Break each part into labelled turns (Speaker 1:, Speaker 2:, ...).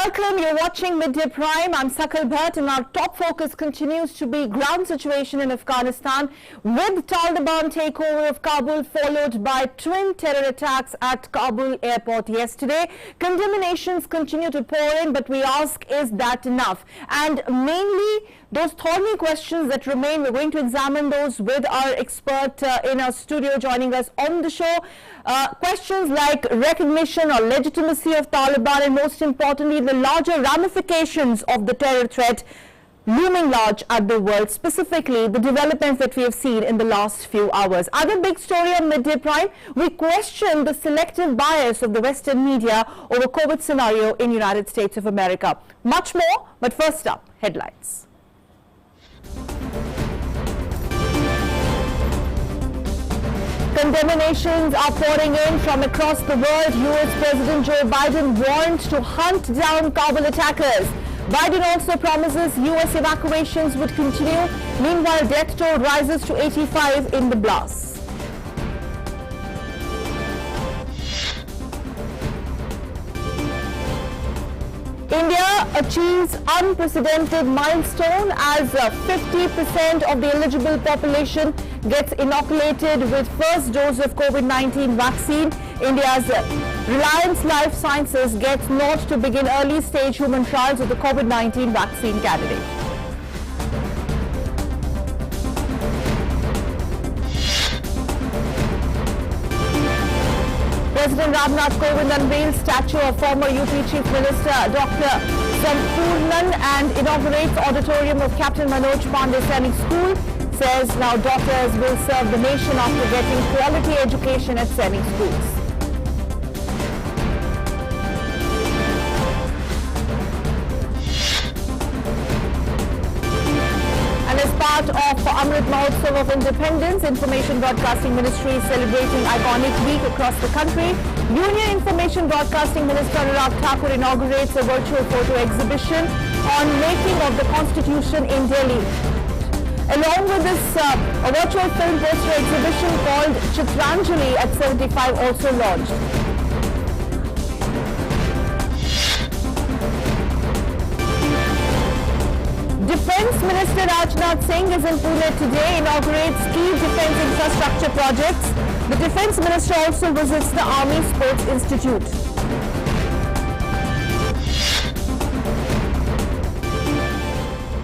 Speaker 1: Welcome, you're watching Midday Prime. I'm Sakal Bhatt and our top focus continues to be ground situation in Afghanistan with Taliban takeover of Kabul followed by twin terror attacks at Kabul Airport yesterday. Condemnations continue to pour in, but we ask, is that enough? And mainly those thorny questions that remain, we're going to examine those with our expert in our studio joining us on the show. Questions like recognition or legitimacy of Taliban and most importantly the larger ramifications of the terror threat looming large at the world, specifically the developments that we have seen in the last few hours. Other big story on Midday Prime, we question the selective bias of the Western media over COVID scenario in United States of America. Much more, but first up, headlines. Condemnations are pouring in from across the world. US President Joe Biden warned to hunt down Kabul attackers. Biden also promises US evacuations would continue. Meanwhile, death toll rises to 85 in the blast. India achieves unprecedented milestone as 50% of the eligible population gets inoculated with first dose of COVID-19 vaccine. India's Reliance Life Sciences gets nod to begin early stage human trials of the COVID-19 vaccine candidate. President Rajnath unveils statue of former UP Chief Minister Dr. Sampurnan and inaugurates auditorium of Captain Manoj Pandey Sainik School. Says now daughters will serve the nation after getting quality education at Sainik schools. And as part of Amrit Mahotsav of Independence, Information Broadcasting Ministry is celebrating iconic week across the country. Union Information Broadcasting Minister Rajnath inaugurates a virtual photo exhibition on making of the Constitution in Delhi. Along with this, a virtual film poster exhibition called Chitranjali at 75 also launched. Defence Minister Rajnath Singh is in Pune today, inaugurates key defence infrastructure projects. The Defence Minister also visits the Army Sports Institute.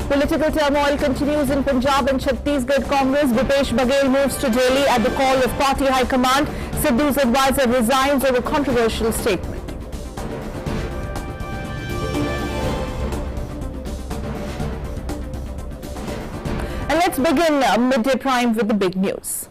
Speaker 1: Political turmoil continues in Punjab and Chhattisgarh Congress. Bhupesh Baghel moves to Delhi at the call of party high command. Sidhu's advisor resigns over controversial statement. And let's begin Midday Prime with the big news.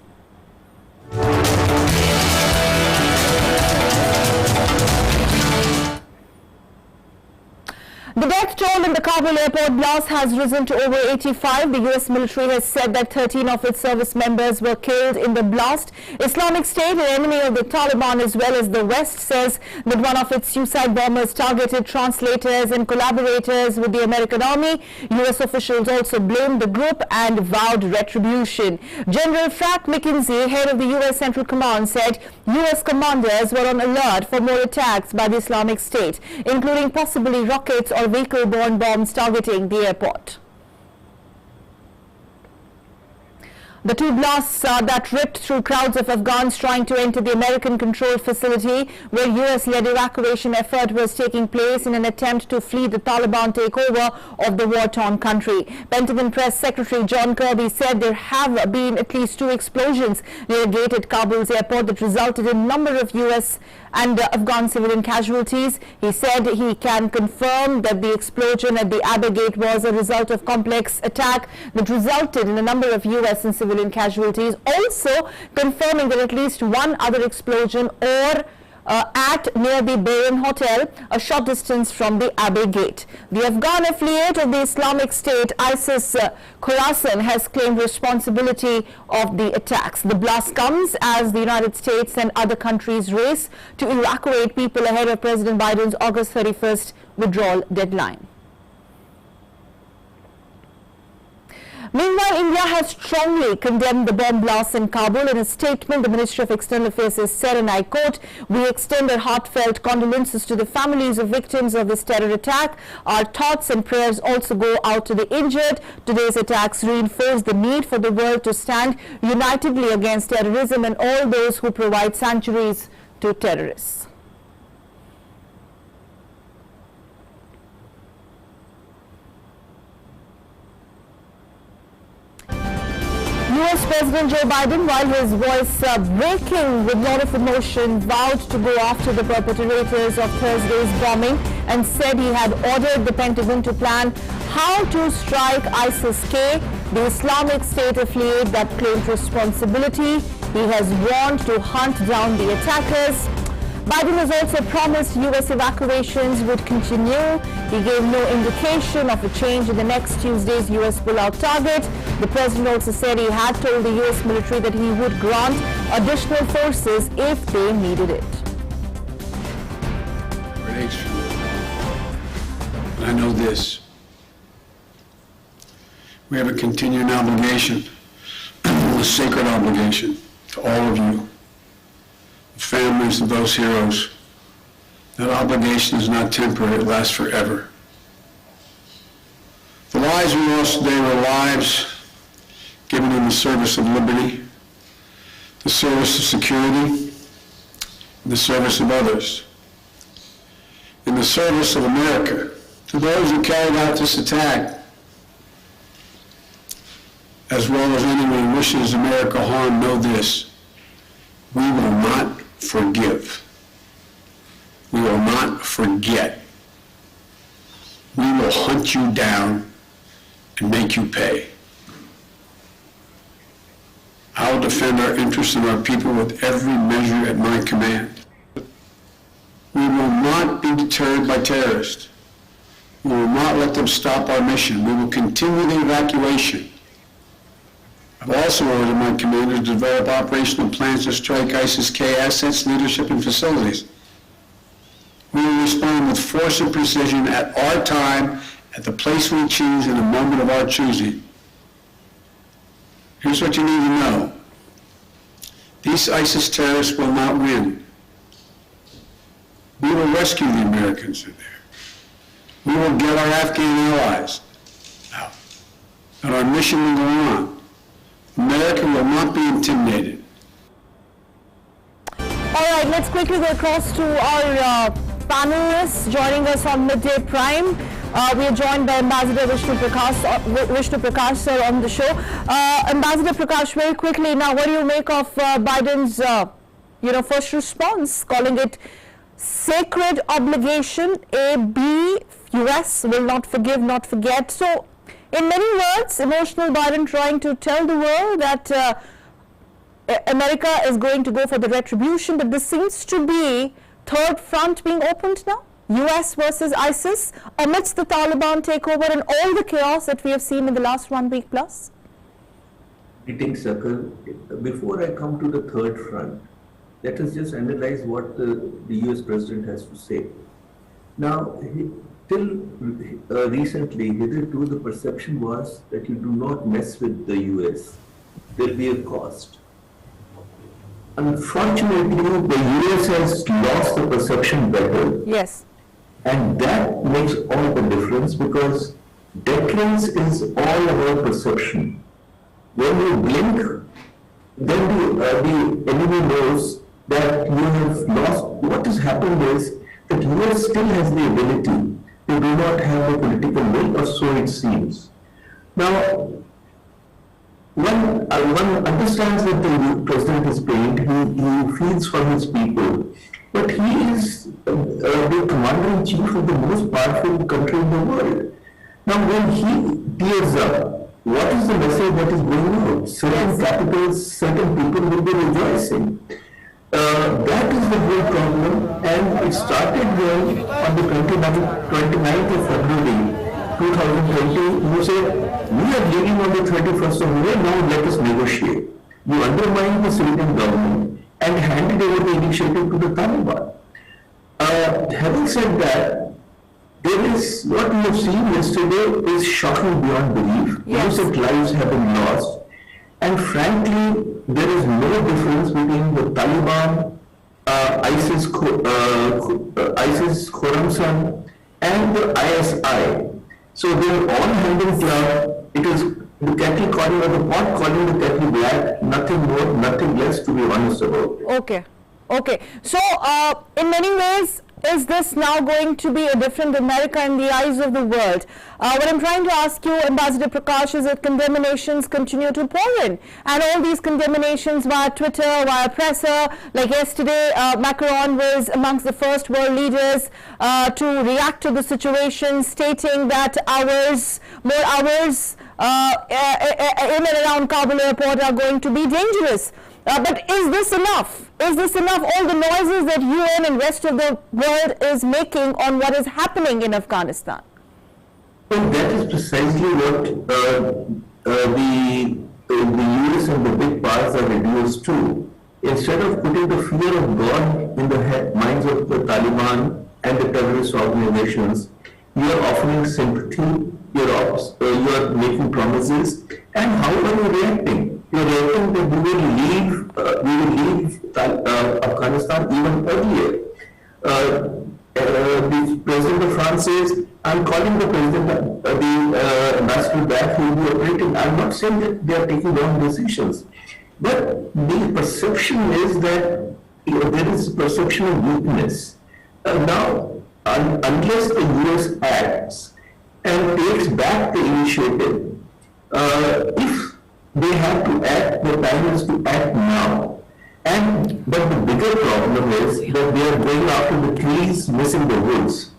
Speaker 1: The death toll in the Kabul Airport blast has risen to over 85. The US military has said that 13 of its service members were killed in the blast. Islamic State, an enemy of the Taliban as well as the West, says that one of its suicide bombers targeted translators and collaborators with the American Army. US officials also blamed the group and vowed retribution. General Frank McKenzie, head of the US Central Command, said US commanders were on alert for more attacks by the Islamic State, including possibly rockets or vehicle-borne bombs targeting the airport. The two blasts that ripped through crowds of Afghans trying to enter the American-controlled facility where US-led evacuation effort was taking place in an attempt to flee the Taliban takeover of the war-torn country. Pentagon Press Secretary John Kirby said there have been at least 2 explosions near a gate at Kabul's airport that resulted in a number of US and Afghan civilian casualties. He said he can confirm that the explosion at the Abbey Gate was a result of complex attack that resulted in a number of US and civilian casualties, also confirming that at least one other explosion at near the Bayan Hotel, a short distance from the Abbey Gate. The Afghan affiliate of the Islamic State, ISIS Khorasan, has claimed responsibility of the attacks. The blast comes as the United States and other countries race to evacuate people ahead of President Biden's August 31st withdrawal deadline. Meanwhile, India has strongly condemned the bomb blasts in Kabul. In a statement, the Ministry of External Affairs has said, and I quote, "We extend our heartfelt condolences to the families of victims of this terror attack. Our thoughts and prayers also go out to the injured. Today's attacks reinforce the need for the world to stand unitedly against terrorism and all those who provide sanctuaries to terrorists." US President Joe Biden, while his voice breaking with a lot of emotion, vowed to go after the perpetrators of Thursday's bombing and said he had ordered the Pentagon to plan how to strike ISIS-K, the Islamic State affiliate that claimed responsibility. He has warned to hunt down the attackers. Biden has also promised U.S. evacuations would continue. He gave no indication of a change in the next Tuesday's U.S. pullout target. The president also said he had told the U.S. military that he would grant additional forces if they needed it.
Speaker 2: And I know this. We have a continuing obligation, a sacred obligation to all of you, families of those heroes. That obligation is not temporary, it lasts forever. The lives we lost today were lives given in the service of liberty, the service of security, the service of others, in the service of America. To those who carried out this attack, as well as anyone who wishes America harm, know this: we will not forgive. We will not forget. We will hunt you down and make you pay. I will defend our interests and our people with every measure at my command. We will not be deterred by terrorists. We will not let them stop our mission. We will continue the evacuation. I've also ordered my commanders to develop operational plans to strike ISIS-K assets, leadership, and facilities. We will respond with force and precision at our time, at the place we choose, in a moment of our choosing. Here's what you need to know. These ISIS terrorists will not win. We will rescue the Americans in there. We will get our Afghan allies out. And our mission will go on. America will not be intimidated.
Speaker 1: All right, let's quickly go across to our panelists joining us on Midday Prime. We are joined by Ambassador Vishnu Prakash sir on the show. Ambassador Prakash, very quickly now, what do you make of Biden's first response, calling it sacred obligation, A, B, US will not forgive, not forget. So, in many words, emotional Biden trying to tell the world that America is going to go for the retribution, but this seems to be third front being opened now, US versus ISIS, amidst the Taliban takeover and all the chaos that we have seen in the last 1 week plus.
Speaker 3: Greetings, Sakal. Before I come to the third front, let us just analyze what the US president has to say. Now, till recently, hitherto, the perception was that you do not mess with the US. There will be a cost. Unfortunately, the US has lost the perception battle.
Speaker 1: Yes.
Speaker 3: And that makes all the difference, because deterrence is all about perception. When you blink, then the enemy knows that you have lost. What has happened is that US still has the ability. They do not have the political will, or so it seems. Now, one understands that the president is pained, he feels for his people, but he is the commander-in-chief of the most powerful country in the world. Now, when he tears up, what is the message that is going out? Certain capitals, certain people will be rejoicing. That is the whole problem, and it started on the 29th of February 2020. You said, we are leaving on the 21st of May, now let us negotiate. You undermine the civilian government and handed over the initiative to the Taliban. Having said that, there is, what we have seen yesterday is shocking beyond belief.
Speaker 1: Yes.
Speaker 3: Innocent lives have been lost. And frankly, there is no difference between the Taliban, ISIS Khorasan, and the ISI. So they are all hand in glove. It is the kettle calling or the pot calling the kettle black, nothing more, nothing less, to be honest about it.
Speaker 1: Okay. Okay. So, in many ways, is this now going to be a different America in the eyes of the world? What I'm trying to ask you, Ambassador Prakash, is that condemnations continue to pour in, and all these condemnations via Twitter, via presser, like yesterday, Macron was amongst the first world leaders to react to the situation, stating that more hours in and around Kabul Airport are going to be dangerous. But is this enough? Is this enough? All the noises that UN and rest of the world is making on what is happening in Afghanistan?
Speaker 3: Well, that is precisely what the US and the big powers are reduced to. Instead of putting the fear of God in the minds of the Taliban and the terrorist organizations, you are offering sympathy, you are making promises, and how are you reacting? You are reacting that we will leave Afghanistan even earlier. The President of France says, I'm calling the President, the ambassador back, who will be operating. I'm not saying that they are taking wrong decisions, but the perception is that there is a perception of weakness. Now, unless the US acts and takes back the initiative, if they have to act, the time is to act now. But the bigger problem is that they are going after the trees, missing the woods.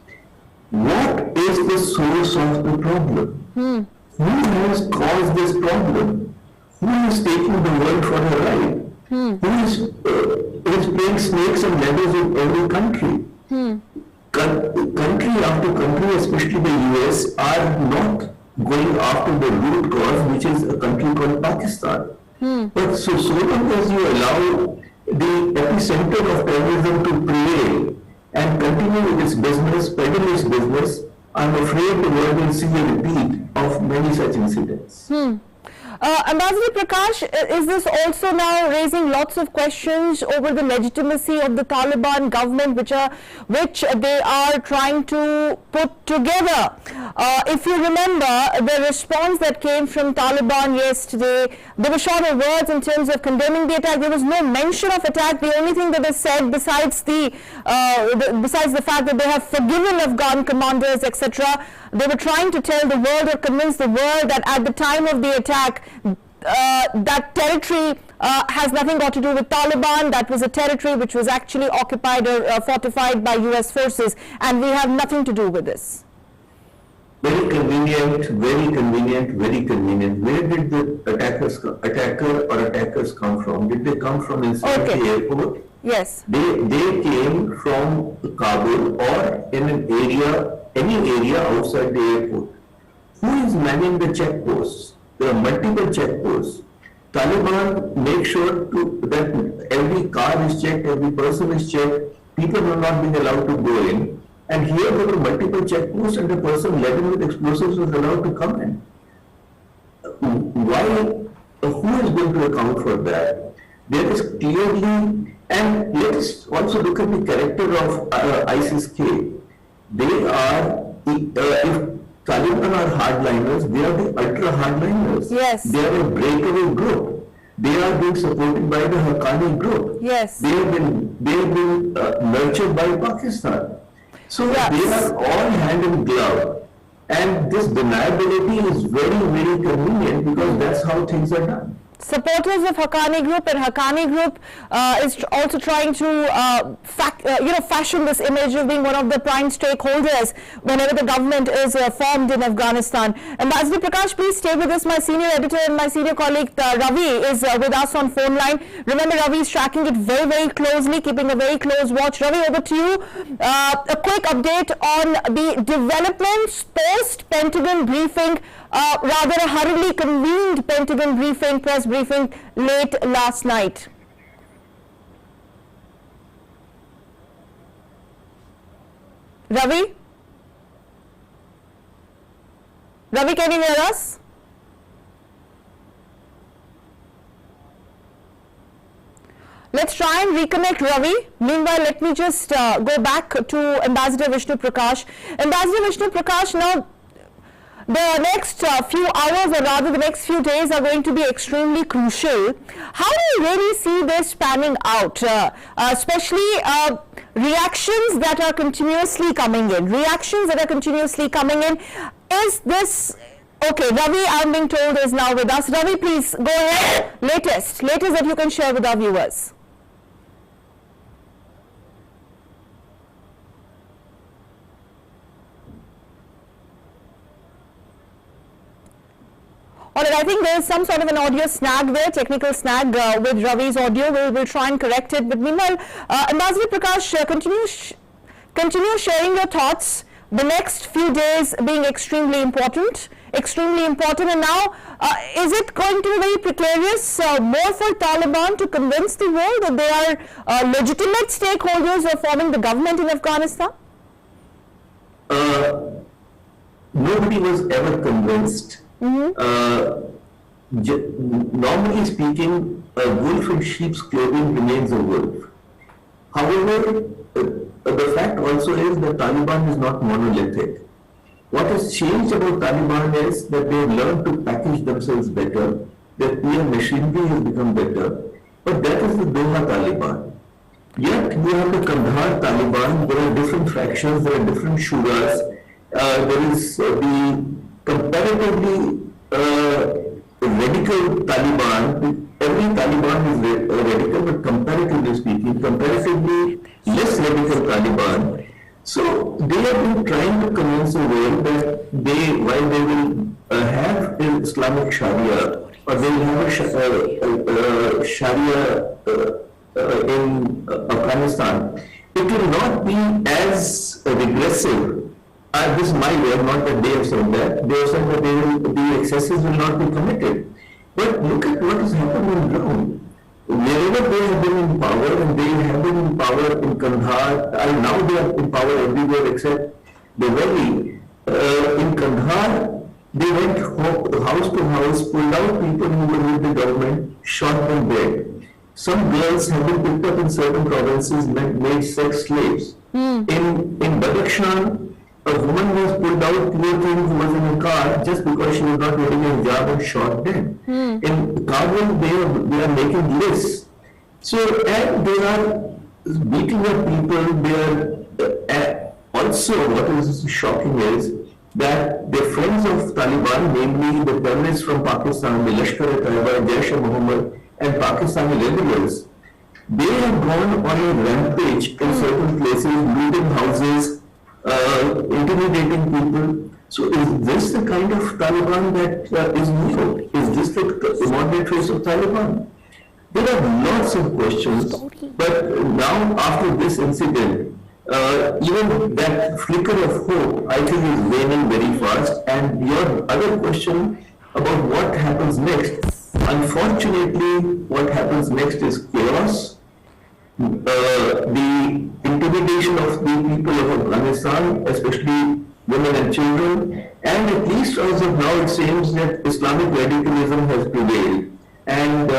Speaker 3: What is the source of the problem? Who has caused this problem? Who is taking the world for a ride? Who is playing snakes and ladders in every country? Country after country, especially the US, are not going after the root cause, which is a country called Pakistan. But so long as you allow the epicenter of terrorism to prevail and continue with its business, peddle its business, I'm afraid the world will see a repeat of many such incidents.
Speaker 1: Ambassador Prakash, is this also now raising lots of questions over the legitimacy of the Taliban government, which they are trying to put together? If you remember, the response that came from Taliban yesterday, they were short of words in terms of condemning the attack. There was no mention of attack. The only thing that they said, besides the fact that they have forgiven Afghan commanders, etc., they were trying to tell the world or convince the world that at the time of the attack, that territory has nothing got to do with Taliban. That was a territory which was actually occupied or fortified by US forces, and we have nothing to do with this.
Speaker 3: Very convenient, very convenient, very convenient. Where did the attackers come from? Did they come from inside the airport?
Speaker 1: Yes.
Speaker 3: They came from Kabul or in any area outside the airport. Who is manning the checkposts? There are multiple checkposts. Taliban make sure that every car is checked, every person is checked, people are not being allowed to go in. And here there were multiple checkposts and a person laden with explosives was allowed to come in. Why? Who is going to account for that? There is clearly, and let us also look at the character of ISIS-K. They are, if Taliban are hardliners, they are the ultra-hardliners.
Speaker 1: Yes.
Speaker 3: They are a breakaway group. They are being supported by the Haqqani group.
Speaker 1: Yes.
Speaker 3: They have been nurtured by Pakistan. So
Speaker 1: yes.
Speaker 3: They are all hand in glove. And this deniability is very, very convenient because that's how things are done.
Speaker 1: Supporters of Haqqani Group, and Haqqani Group is also trying to fashion this image of being one of the prime stakeholders whenever the government is formed in Afghanistan. Ambassador Prakash, please stay with us. My senior editor and my senior colleague Ravi is with us on phone line. Remember, Ravi is tracking it very, very closely, keeping a very close watch. Ravi, over to you. A quick update on the developments post-Pentagon briefing, rather a hurriedly convened Pentagon briefing, press briefing late last night. Ravi? Ravi, can you hear us? Let's try and reconnect Ravi. Meanwhile, let me just go back to Ambassador Vishnu Prakash. Ambassador Vishnu Prakash, now the next few hours, or rather the next few days, are going to be extremely crucial. How do you really see this panning out, especially reactions that are continuously coming in? Is this okay? Ravi, I'm being told, is now with us. Ravi, please go ahead. Latest that you can share with our viewers. All right, I think there is some sort of an audio snag there, technical snag with Ravi's audio. We'll try and correct it. But meanwhile, Ambassador Prakash, continue sharing your thoughts. The next few days being extremely important. And now, is it going to be very precarious, more for Taliban to convince the world that they are legitimate stakeholders of forming the government in Afghanistan?
Speaker 3: Nobody was ever convinced. Normally speaking, a wolf in sheep's clothing remains a wolf. However, the fact also is that Taliban is not monolithic. What has changed about Taliban is that they have learned to package themselves better, their PR machinery has become better, but that is the Doha Taliban. Yet you have the Kandahar Taliban, there are different fractions, there are different shuras, there is the comparatively radical Taliban. Every Taliban is radical, but comparatively speaking, comparatively less radical Taliban. So they have been trying to convince the world that while they will have Islamic Sharia, or they will have a Sharia in Afghanistan, it will not be as regressive. This is my way, not that they have said that. They have said that the excesses will not be committed. But look at what has happened on the ground. Wherever they have been in power, and they have been in power in Kandahar, and now they are in power everywhere except the valley. In Kandahar, they went house to house, pulled out people who were with the government, shot them dead. Some girls have been picked up in certain provinces, made sex slaves. In Badakhshan, a woman was pulled out, who was in a car just because she was not wearing a hijab and shot dead. In Kabul, they are making lists. So, and they are beating up people. They are also, what is shocking is that the friends of Taliban, namely the terrorists from Pakistan, the Lashkar-e-Taiba, Jaish-e-Mohammed, and Pakistani rebels, they have gone on a rampage in certain places, looting houses, intimidating people. So is this the kind of Taliban that is new? Is this the modern trace of Taliban? There are lots of questions, but now after this incident, even that flicker of hope, I think, is waning very fast. And your other question about what happens next, unfortunately, what happens next is chaos. The intimidation of the people of Afghanistan, especially women and children, and at least as of now it seems that Islamic radicalism has prevailed. And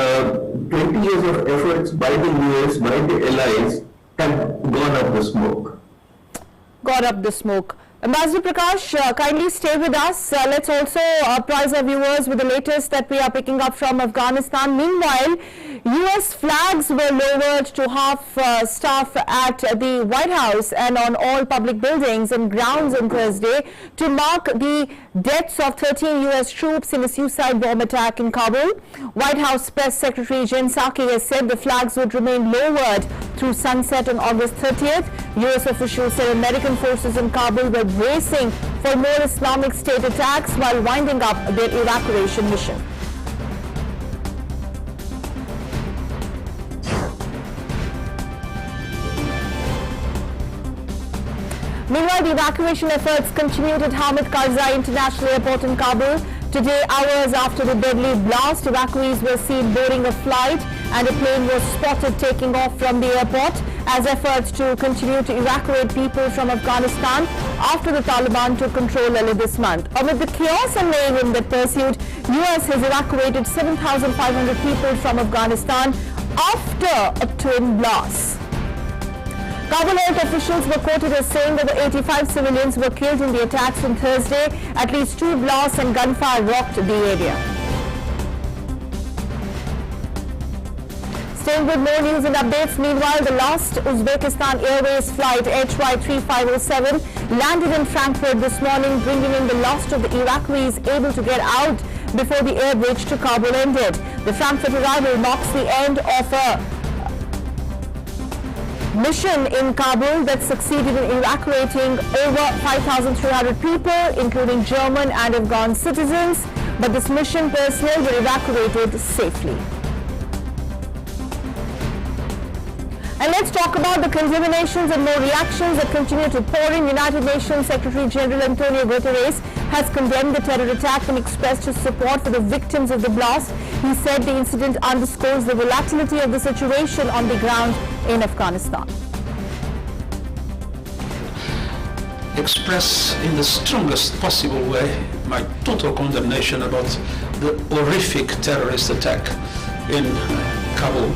Speaker 3: 20 years of efforts by the US, by the allies, have gone up the smoke.
Speaker 1: Ambassador Prakash, kindly stay with us. Let's also apprise our viewers with the latest that we are picking up from Afghanistan. Meanwhile, US flags were lowered to half staff at the White House and on all public buildings and grounds on Thursday to mark the deaths of 13 US troops in a suicide bomb attack in Kabul. White House Press Secretary Jen Psaki has said the flags would remain lowered through sunset on August 30th. US officials said American forces in Kabul were bracing for more Islamic State attacks while winding up their evacuation mission. Meanwhile, the evacuation efforts continued at Hamid Karzai International Airport in Kabul. Today, hours after the deadly blast, evacuees were seen boarding a flight and a plane was spotted taking off from the airport. as efforts to continue to evacuate people from Afghanistan after the Taliban took control earlier this month. Amid the chaos and mayhem that pursued, US has evacuated 7,500 people from Afghanistan after a twin blast. Kabul Airport officials were quoted as saying that the 85 civilians were killed in the attacks on Thursday. At least 2 blasts and gunfire rocked the area. Staying with more news and updates, meanwhile, the last Uzbekistan Airways flight HY3507 landed in Frankfurt this morning, bringing in the last of the evacuees able to get out before the air bridge to Kabul ended. The Frankfurt arrival marks the end of a mission in Kabul that succeeded in evacuating over 5,300 people, including German and Afghan citizens, but this mission personnel were evacuated safely. And let's talk about the condemnations and more reactions that continue to pour in. United Nations Secretary General Antonio Guterres has condemned the terror attack and expressed his support for the victims of the blast. He said the incident underscores the volatility of the situation on the ground in Afghanistan.
Speaker 4: Express in the strongest possible way my total condemnation about the horrific terrorist attack in Kabul.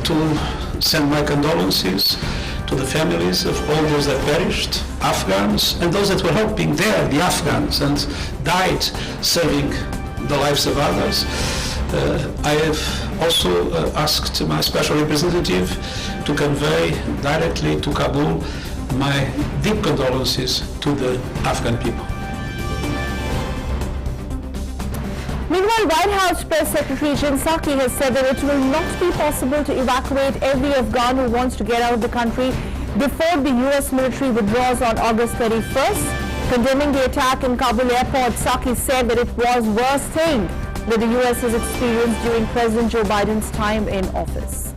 Speaker 4: To send my condolences to the families of all those that perished, Afghans, and those that were helping there, the Afghans, and died saving the lives of others. I have also asked my special representative to convey directly to Kabul my deep condolences to the Afghan people.
Speaker 1: Meanwhile, White House Press Secretary Jen Psaki has said that it will not be possible to evacuate every Afghan who wants to get out of the country before the US military withdraws on August 31st. Condemning the attack in Kabul Airport, Psaki said that it was the worst thing that the US has experienced during President Joe Biden's time in office.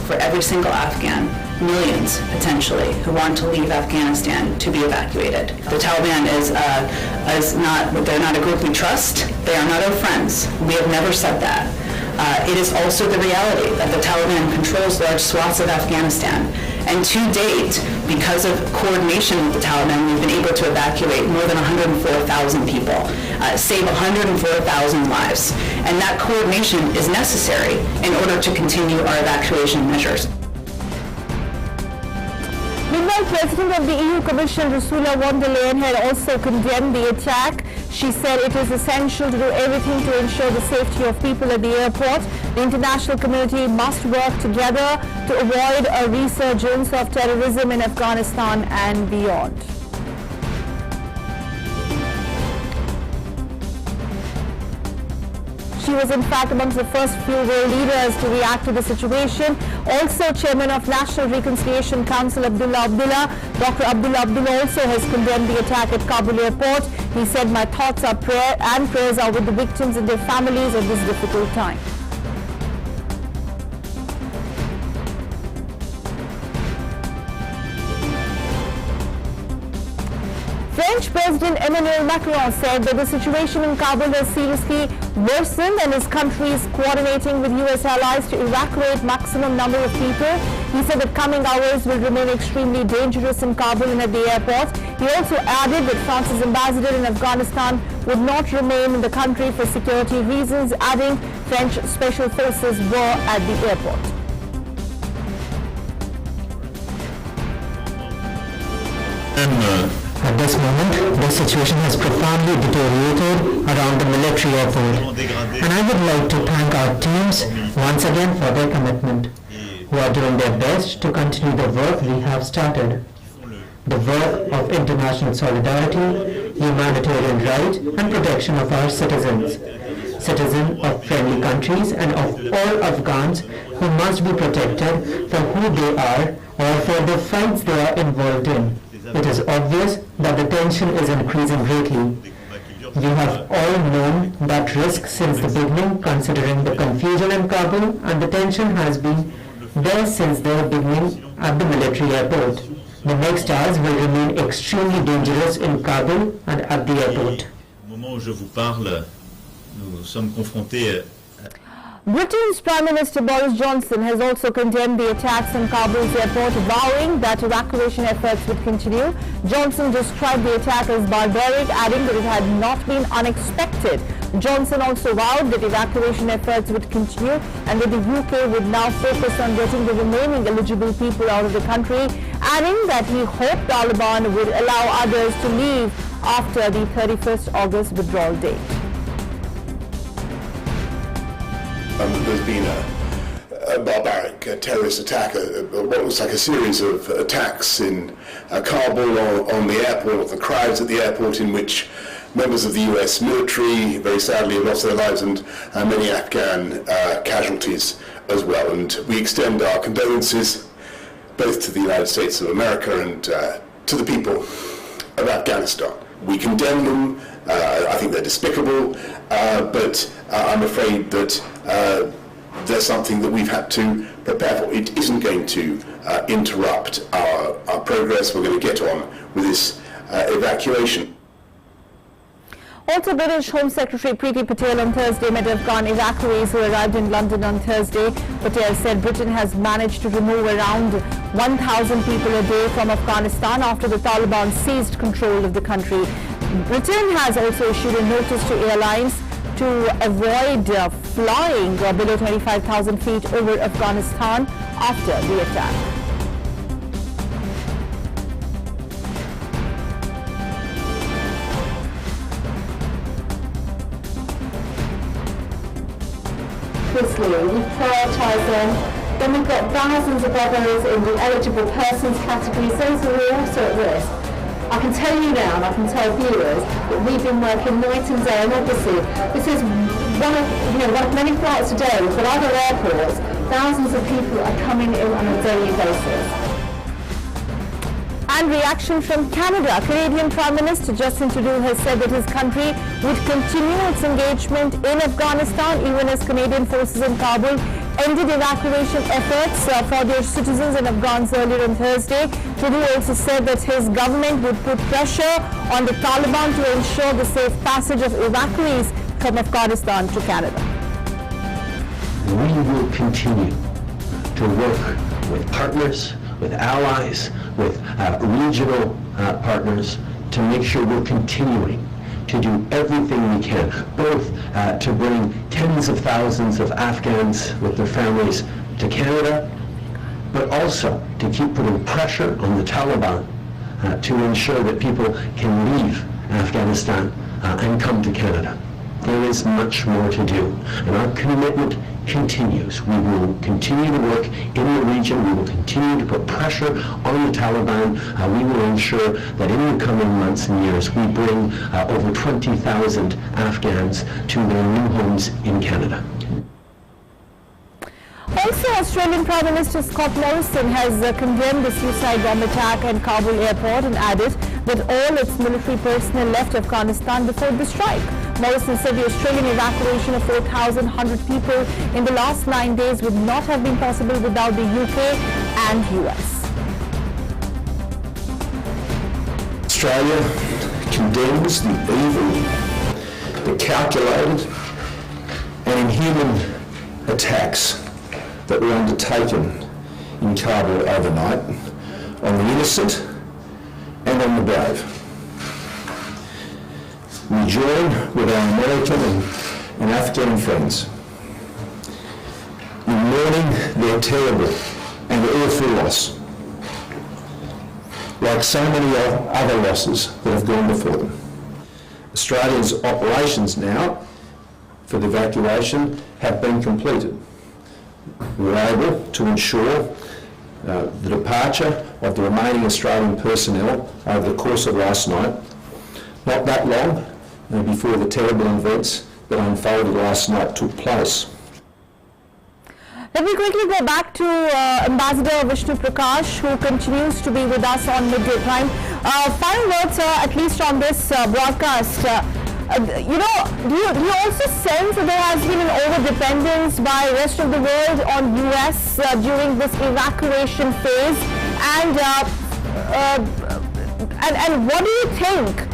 Speaker 5: For every single Afghan, millions potentially, who want to leave Afghanistan to be evacuated. The Taliban they're not a group we trust. They are not our friends. We have never said that. It is also the reality that the Taliban controls large swaths of Afghanistan. And to date, because of coordination with the Taliban, we've been able to evacuate more than 104,000 people, save 104,000 lives. And that coordination is necessary in order to continue our evacuation measures.
Speaker 1: Meanwhile, President of the EU Commission Ursula von der Leyen had also condemned the attack. She said it is essential to do everything to ensure the safety of people at the airport. The international community must work together to avoid a resurgence of terrorism in Afghanistan and beyond. She was in fact amongst the first few world leaders to react to the situation. Also, Chairman of National Reconciliation Council Abdullah Abdullah, Dr. Abdullah Abdullah also has condemned the attack at Kabul Airport. He said, "My thoughts are prayers are with the victims and their families at this difficult time." French President Emmanuel Macron said that the situation in Kabul has seriously worsened and his country is coordinating with US allies to evacuate maximum number of people. He said that coming hours will remain extremely dangerous in Kabul and at the airport. He also added that France's ambassador in Afghanistan would not remain in the country for security reasons, adding French special forces were at the airport.
Speaker 6: At this moment, the situation has profoundly deteriorated around the military airport, and I would like to thank our teams once again for their commitment, who are doing their best to continue the work we have started. The work of international solidarity, humanitarian right, and protection of our citizens of friendly countries and of all Afghans who must be protected for who they are or for the fights they are involved in. It is obvious that the tension is increasing greatly. We have all known that risk since the beginning, considering the confusion in Kabul, and the tension has been there since the beginning at the military airport. The next hours will remain extremely dangerous in Kabul and at the airport.
Speaker 7: Au moment où je vous parle, nous sommes confrontés
Speaker 1: Britain's Prime Minister Boris Johnson has also condemned the attacks on Kabul's airport, vowing that evacuation efforts would continue. Johnson described the attack as barbaric, adding that it had not been unexpected. Johnson also vowed that evacuation efforts would continue and that the UK would now focus on getting the remaining eligible people out of the country, adding that he hoped Taliban would allow others to leave after the 31st August withdrawal date.
Speaker 7: There's been a barbaric terrorist attack, what looks like a series of attacks in Kabul on the airport, the crowds at the airport, in which members of the US military very sadly have lost their lives, and many Afghan casualties as well. And we extend our condolences both to the United States of America and to the people of Afghanistan. We condemn them. I think they're despicable, but I'm afraid that there's something that we've had to prepare for. It isn't going to interrupt our progress. We're going to get on with this evacuation.
Speaker 1: Also, British Home Secretary Priti Patel on Thursday met Afghan evacuees who arrived in London on Thursday. Patel said Britain has managed to remove around 1,000 people a day from Afghanistan after the Taliban seized control of the country. Britain has also issued a notice to airlines to avoid flying below 25,000 feet over Afghanistan after the attack. We prioritise them. Then we've got thousands of others in the eligible persons category, those who are also at risk. I can tell you now, and I can tell viewers, that we've been working night and day, and obviously this is one of many flights a day. We've got other airports. Thousands of people are coming in on a daily basis. And reaction from Canada. Canadian Prime Minister Justin Trudeau has said that his country would continue its engagement in Afghanistan even as Canadian forces in Kabul ended evacuation efforts for their citizens and Afghans earlier on Thursday. Trudeau also said that his government would put pressure on the Taliban to ensure the safe passage of evacuees from Afghanistan to Canada.
Speaker 8: We will continue to work with partners, with allies, with regional partners to make sure we're continuing to do everything we can, both to bring tens of thousands of Afghans with their families to Canada, but also to keep putting pressure on the Taliban to ensure that people can leave Afghanistan and come to Canada. There is much more to do, and our commitment continues. We will continue to work in the region. We will continue to put pressure on the Taliban. We will ensure that in the coming months and years we bring over 20,000 Afghans to their new homes in Canada.
Speaker 1: Also, Australian Prime Minister Scott Morrison has condemned the suicide bomb attack at Kabul Airport and added that all its military personnel left Afghanistan before the strike. Morrison said the Australian evacuation of 4,100 people in the last 9 days would not have been possible without the UK and US.
Speaker 3: Australia condemns the evil, the calculated and inhuman attacks that were undertaken in Kabul overnight on the innocent and on the brave. We join with our American and Afghan friends in mourning their terrible and awful loss, like so many other losses that have gone before them. Australia's operations now for the evacuation have been completed. We were able to ensure the departure of the remaining Australian personnel over the course of last night, not that long before the terrible events that unfolded last night took place.
Speaker 1: Let me quickly go back to Ambassador Vishnu Prakash, who continues to be with us on Midday Prime. Final words, at least on this broadcast. Do you also sense that there has been an over-dependence by the rest of the world on US during this evacuation phase? And what do you think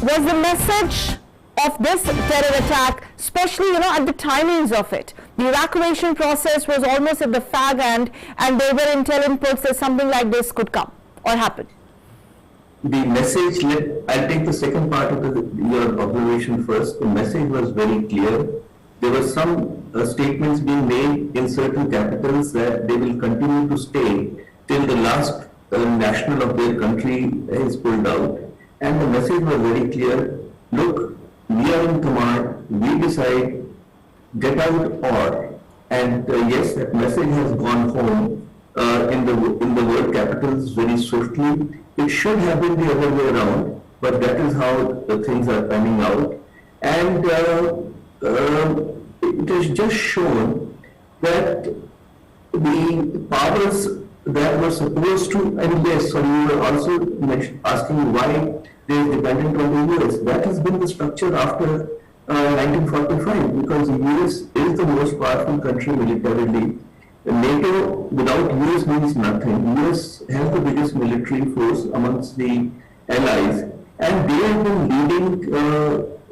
Speaker 1: was the message of this terror attack, especially at the timings of it? The evacuation process was almost at the fag end, and there were intel inputs that something like this could come or happen.
Speaker 3: The message, I'll take the second part of your observation first. The message was very clear. There were some statements being made in certain capitals that they will continue to stay till the last national of their country is pulled out. And the message was very clear. Look, we are in command, we decide, get out or. And yes, that message has gone home in the world capitals very swiftly. It should have been the other way around, but that is how the things are panning out. And it has just shown that the powers that were supposed to, and yes, so you were also asking why they are dependent on the US. That has been the structure after 1945, because the US is the most powerful country militarily. NATO without US means nothing. US has the biggest military force amongst the allies, and they have been leading,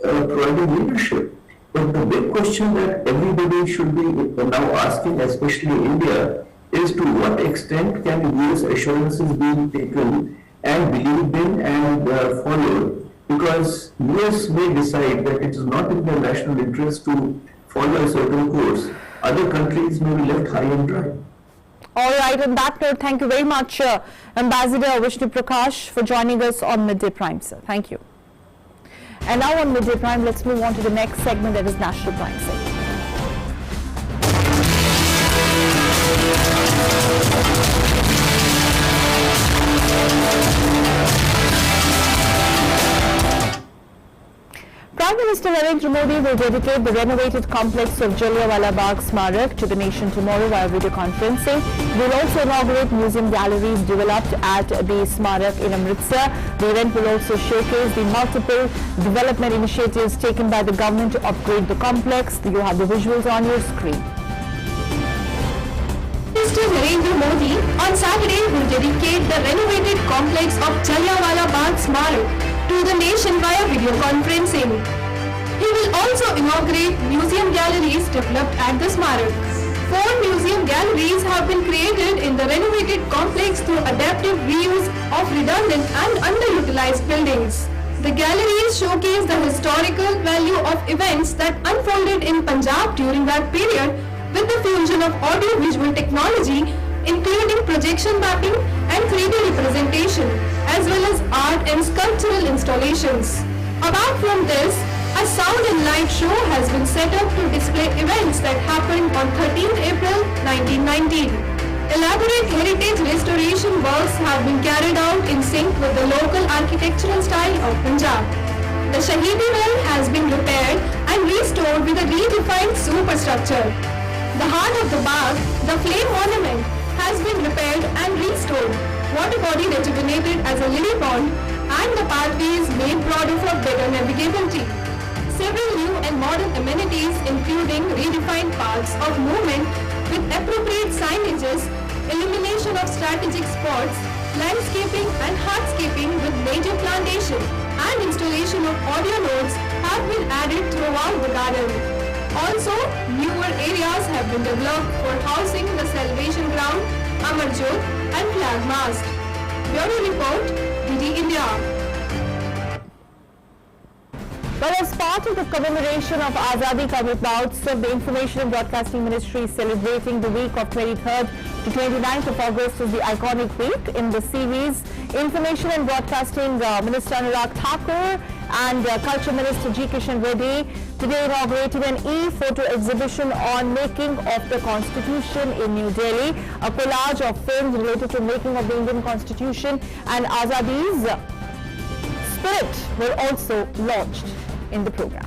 Speaker 3: providing leadership. But the big question that everybody should be now asking, especially India, is to what extent can US assurances be taken and believed in and followed? Because US may decide that it is not in their national interest to follow a certain course. Other countries may be left high and dry.
Speaker 1: All right, on that note, thank you very much, Ambassador Vishnu Prakash, for joining us on Midday Prime, sir. Thank you. And now on Midday Prime, let's move on to the next segment, that is National Prime segment. Prime Minister Narendra Modi will dedicate the renovated complex of Jallianwala Bagh Smarak to the nation tomorrow via video conferencing. He will also inaugurate museum galleries developed at the Smarak in Amritsar. The event will also showcase the multiple development initiatives taken by the government to upgrade the complex. You have the visuals on your screen.
Speaker 9: Mr. Narendra Modi on Saturday will dedicate the renovated complex of Jallianwala Bagh Smarak to the nation via video conferencing. He will also inaugurate museum galleries developed at the Smarak. 4 museum galleries have been created in the renovated complex through adaptive reuse of redundant and underutilized buildings. The galleries showcase the historical value of events that unfolded in Punjab during that period with the fusion of audio-visual technology, including projection mapping and 3D representation, as well as art and sculptural installations. Apart from this, a sound and light show has been set up to display events that happened on 13th April 1919. Elaborate heritage restoration works have been carried out in sync with the local architectural style of Punjab. The Shahidi Well has been repaired and restored with a redefined superstructure. The heart of the Bagh, the flame monument, has been repaired and restored, water body rejuvenated as a lily pond, and the pathways made broader for better navigability. Several new and modern amenities, including redefined paths of movement with appropriate signages, illumination of strategic spots, landscaping and hardscaping with major plantation, and installation of audio nodes have been added throughout the garden. Also, newer areas have been developed for housing the Salvation Ground, Amar Jyot and Flag Mast. Bureau Report, DD India.
Speaker 1: Well, as part of the commemoration of Azadi ka Amrit Mahotsav, the Information and Broadcasting Ministry is celebrating the week of 23rd to 29th of August as the iconic week. In the series, Information and Broadcasting Minister Anurag Thakur and Culture Minister G. Kishan Reddy today inaugurated an e-photo exhibition on making of the Constitution in New Delhi. A collage of films related to making of the Indian Constitution and Azadi's spirit were also launched in the program.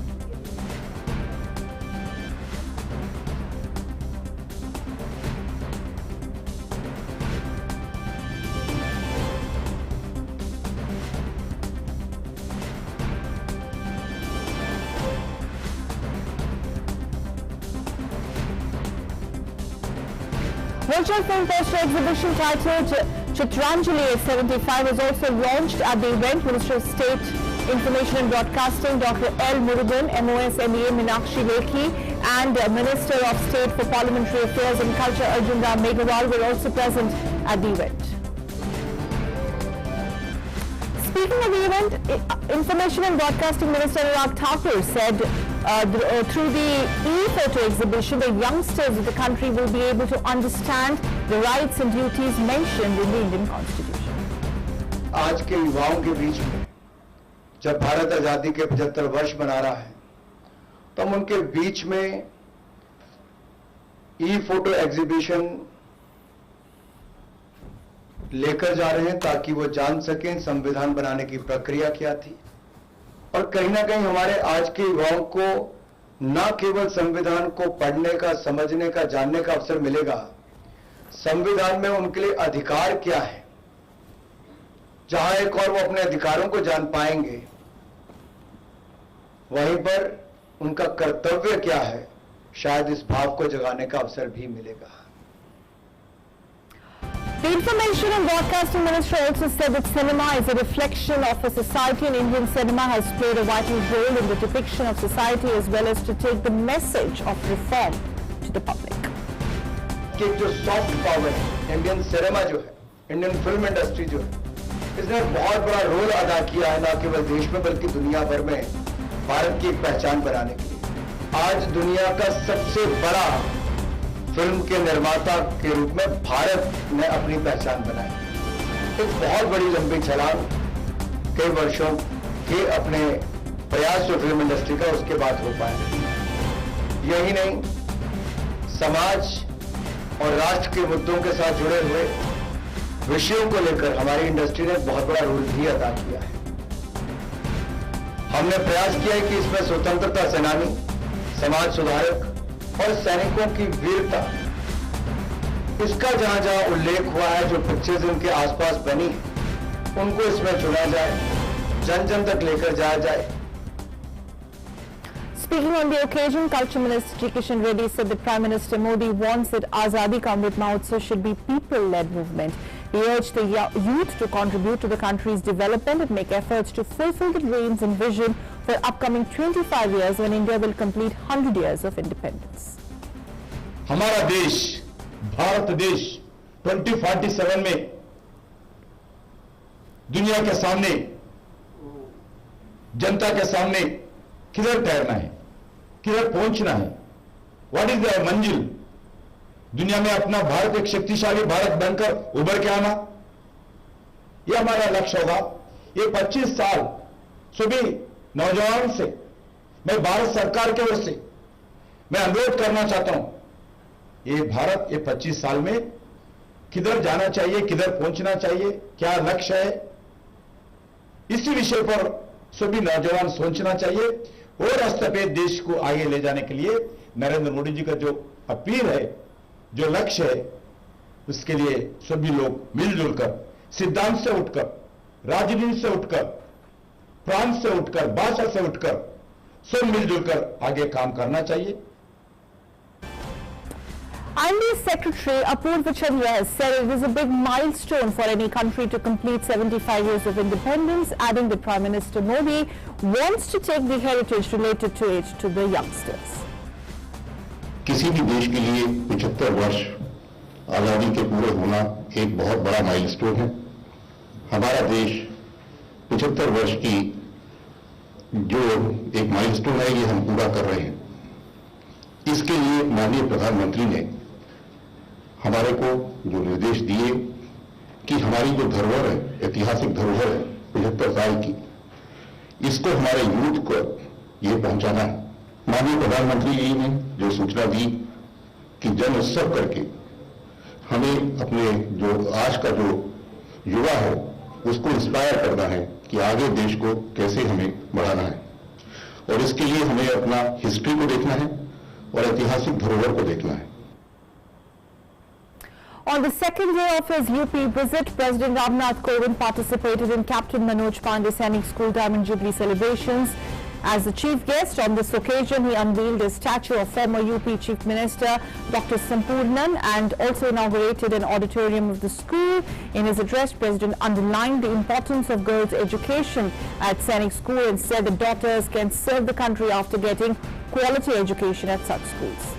Speaker 1: Virtual film poster exhibition titled Chitranjali at 75 was also launched at the event. Minister of State Information and Broadcasting Dr. L. Murugan, MOS MEA Meenakshi Lekhi and Minister of State for Parliamentary Affairs and Culture Arjun Ram Meghwal were also present at the event. Speaking of the event, Information and Broadcasting Minister Rajnath Thakur said through the e-photo exhibition, the youngsters of the country will be able to understand the rights and duties mentioned in the Indian Constitution.
Speaker 10: आज के युवाओं के बीच में जब भारत आजादी के 75 वर्ष मना रहा है तो हम उनके बीच में ई-फोटो एग्जीबिशन लेकर जा रहे हैं ताकि वो जान सकें संविधान बनाने की प्रक्रिया क्या थी और कहीं ना कहीं हमारे आज के युवाओं को न केवल संविधान को पढ़ने का, समझने का, जानने का अवसर मिलेगा, संविधान में उनके लिए अधिकार क्या है, जहां एक और वो अपने अधिकारों को जान पाएंगे, वहीं पर उनका कर्तव्य क्या है, शायद इस भाव को जगाने का अवसर भी मिलेगा।
Speaker 1: The Information and Broadcasting Minister also said that cinema is a reflection of a society and Indian cinema has played a vital role in the depiction of society as well as to take the message of reform to the public.
Speaker 10: कि जो soft power है, Indian cinema जो है, Indian film industry जो है, इसने बहुत बड़ा रोल अदा किया है, न केवल देश में बल्कि दुनिया भर में भारत की एक पहचान बनाने के लिए। आज दुनिया का सबसे बड़ा फिल्म के निर्माता के रूप में भारत ने अपनी पहचान बनाई। एक बहुत बड़ी लंबी छलांग कई वर्षों के अपने प्रयास जो फिल्म इंडस्ट्री का उसके बाद हो पाया। यही नहीं, समाज और राष्ट्र के मुद्दों के साथ जुड़े हुए विषयों को लेकर हमारी इंडस्ट्री ने बहुत बड़ा रोल भी अदा किया है। हमने प्रयास किया है कि इसमें स्वतंत्रता सेनानी, समाज सुधारक और सैनिकों की वीरता, इसका जहां जहां उल्लेख हुआ है, जो पिक्चर्स इनके आसपास बनी है, उनको इसमें चुना जाए, जन जन तक लेकर जाया जाए।
Speaker 1: Speaking on the occasion, Culture Minister G. Kishan Reddy said that Prime Minister Modi wants that Azadi ka Amrit Mahotsav should be people-led movement. He urged the youth to contribute to the country's development and make efforts to fulfill the dreams and vision for upcoming 25 years when India will complete 100 years of independence.
Speaker 10: हमारा देश, भारत देश 2047 में दुनिया के सामने, जनता के सामने किधर ठहरना है, किधर पहुंचना है, व्हाट इज द मंजिल, दुनिया में अपना भारत एक शक्तिशाली भारत बनकर उभर के आना, यह हमारा लक्ष्य होगा। ये 25 साल सभी नौजवान से मैं भारत सरकार की ओर से मैं अनुरोध करना चाहता हूं, ये भारत ये 25 साल में किधर जाना चाहिए, किधर पहुंचना चाहिए, क्या लक्ष्य है, इसी विषय पर सभी नौजवान सोचना चाहिए और रास्ते पे देश को आगे ले जाने के लिए नरेंद्र मोदी जी का जो अपील है, जो लक्ष्य है, उसके लिए सभी लोग मिलजुल कर, सिद्धांत से उठकर, राजनीति से उठकर, प्रांत से उठकर, भाषा से उठकर, सब मिलजुल कर आगे काम करना चाहिए।
Speaker 1: IMD Secretary Apurva Chandra has said it is a big milestone for any country to complete 75 years of independence, adding that Prime Minister Modi wants to take the heritage related to it to the youngsters.
Speaker 11: किसी भी देश के लिए 75 वर्ष आजादी के पूरे होना एक बहुत बड़ा माइलस्टोन है। हमारा देश 75 वर्ष की जो एक माइलस्टोन है, ये हम पूरा कर रहे हैं। इसके लिए माननीय प्रधानमंत्री ने हमारे को जो निर्देश दिए कि हमारी जो धरोहर है, ऐतिहासिक धरोहर है 75 साल की, इसको हमारे यूथ को ये पहुंचाना है। माननीय प्रधानमंत्री जी ने जो सूचना दी कि जन उत्सव करके हमें अपने जो आज का जो युवा है उसको इंस्पायर करना है कि आगे देश को कैसे हमें बढ़ाना है, और इसके लिए हमें अपना हिस्ट्री को देखना है और ऐतिहासिक धरोहर को देखना है।
Speaker 1: On the second day of his UP visit, President Rajnath participated in Captain Manoj Pandey Sainik School Diamond Jubilee celebrations. As the chief guest on this occasion, he unveiled a statue of former UP Chief Minister Dr. Sampurnan and also inaugurated an auditorium of the school. In his address, President underlined the importance of girls' education at Sainik School and said that daughters can serve the country after getting quality education at such schools.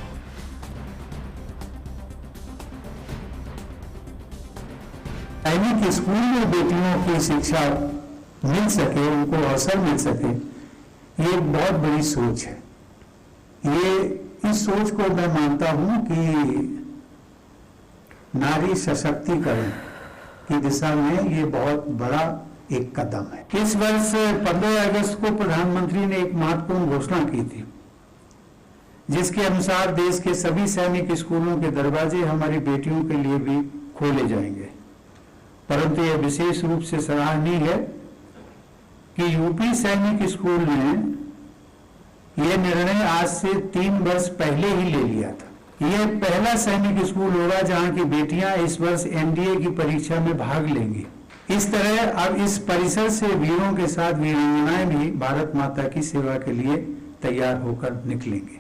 Speaker 12: सैनिक school में बेटियों की शिक्षा मिल सके, उनको अवसर मिल सके, ये एक बहुत बड़ी सोच है। ये इस सोच को मैं मानता हूं कि नारी सशक्तिकरण की दिशा में ये बहुत बड़ा एक कदम है। इस वर्ष 15 अगस्त को प्रधानमंत्री ने एक महत्वपूर्ण घोषणा की थी, जिसके अनुसार देश के सभी सैनिक स्कूलों के दरवाजे हमारी बेटियों के लिए भी खोले जाएंगे। परंतु यह विशेष रूप से सराहनीय है कि यूपी सैनिक स्कूल ने यह निर्णय आज से 3 वर्ष पहले ही ले लिया था। यह पहला सैनिक स्कूल होगा जहां की बेटियां इस वर्ष एनडीए की परीक्षा में भाग लेंगी। इस तरह अब इस परिसर से वीरों के साथ वीरांगनाएं भी भारत माता की सेवा के लिए तैयार होकर निकलेंगे।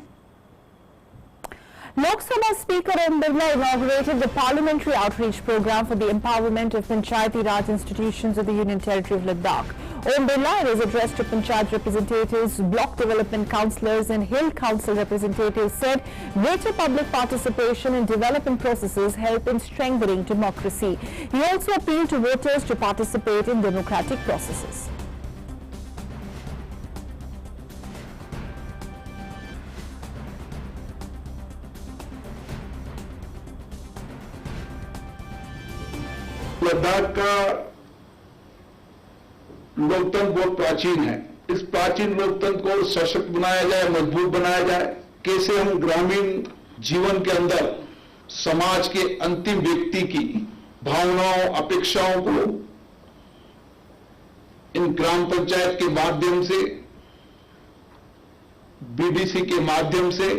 Speaker 1: Lok Sabha Speaker Om Birla inaugurated the Parliamentary Outreach Program for the empowerment of Panchayati Raj institutions of the Union Territory of Ladakh. Om Birla, in his address to Panchayat representatives, block development councillors and Hill Council representatives, said greater public participation in development processes help in strengthening democracy. He also appealed to voters to participate in democratic processes.
Speaker 10: Ladakh का लोकतंत्र बहुत प्राचीन है। इस प्राचीन लोकतंत्र को सशक्त बनाया जाए, मजबूत बनाया जाए। कैसे हम ग्रामीण जीवन के अंदर समाज के अंतिम व्यक्ति की भावनाओं, अपेक्षाओं को इन ग्राम पंचायत के माध्यम से, बीडीसी के माध्यम से,